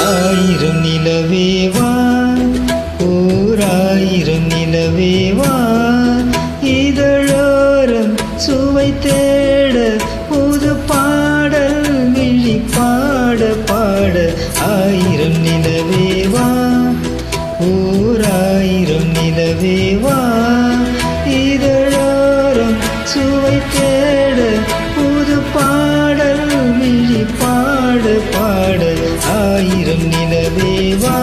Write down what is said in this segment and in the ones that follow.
ஆயிரம் நிலவேவா, ஓர் ஆயிரம் நிலவேவா, இதழோரம் சுவை தேட புது பாடல் விழி பாட பாட. ஆயிரம் நிலவேவா, ஓர் ஆயிரம் நிலவேவா, இதழோரம் சுவை தேட புது பாடல் விழி பாட பாட. ஆயிரம் நிலவேவா,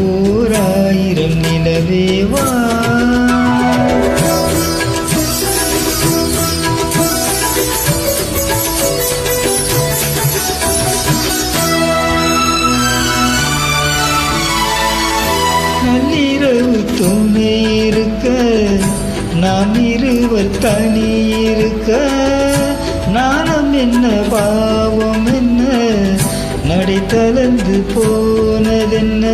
ஓர் ஆயிரம் நிலவேவா. நள்ளிரவு துணை இருக்க, நாம் இருவர் தனி இருக்க, நாணம் என்ன பாவம் என்ன, நடை தளர்ந்து போனதென்ன.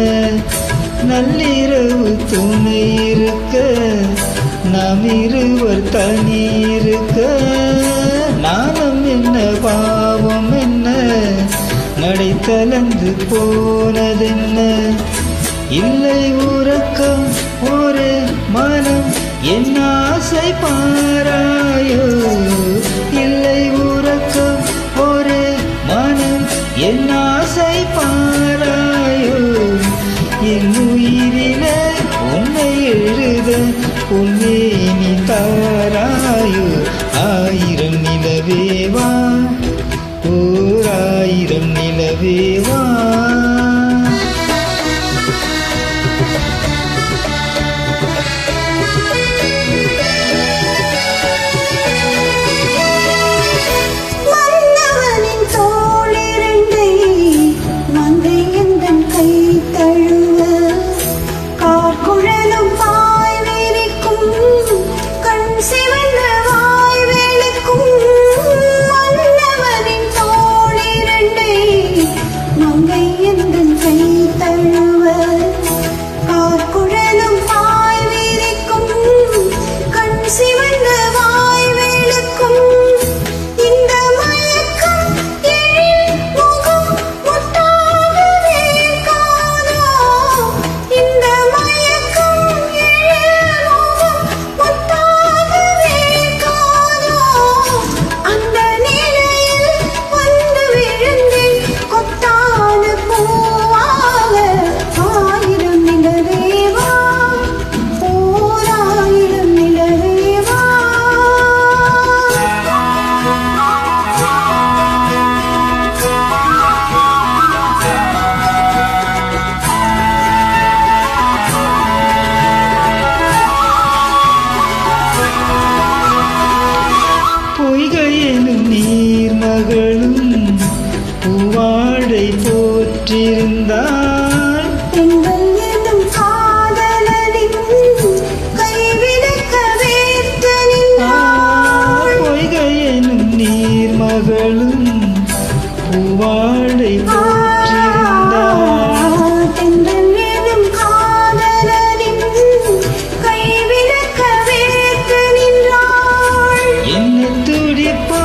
நள்ளிரவு துணை இருக்க, நாம் இருவர் தனி இருக்க, நாணம் என்ன பாவம் என்ன, நடை தளர்ந்து போனதென்ன. இல்லை உறக்கம் ஒரு மனம் என் ஆசை பாராயோ, இல்லை உறக்கம் ஒரு மனம் என் ஆசை பாராயோ. என் உயிரிலே உன்னை எழுத உன்னை நீ தாராயோ. ஆயிரம் நிலவேவா, ஓர் ஆயிரம் நிலவேவா. நீர்மகளும் பூவாடை போற்றிருந்தாள், பெண்கள் என்னும் காதலனின் கைவிலக்க வேற்று நின்றாள். பொய்கை எனும் நீர்மகளும் பூவாடை போற்றிருந்தாள், பெண்கள் என்னும் காதலனின் கைவிலக்க வேற்று நின்றாள். என்ன துடிப்போ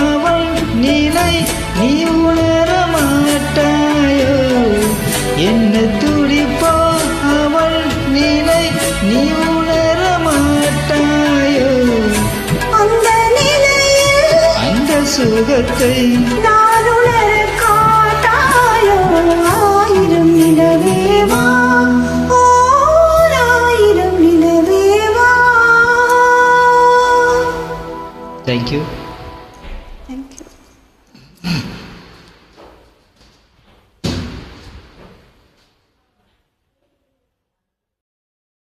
அவள் நிலை நீ உணர மாட்டாயோ, என்ன துடிப்போ அவள் நிலை நீ உணர மாட்டாயோ. அந்த நிலையில் அந்த சுகத்தை நான் உணர காட்டாயோ. ஆயிரம் நிலவேவா, ஓர் ஆயிரம் நிலவேவா. Thank you.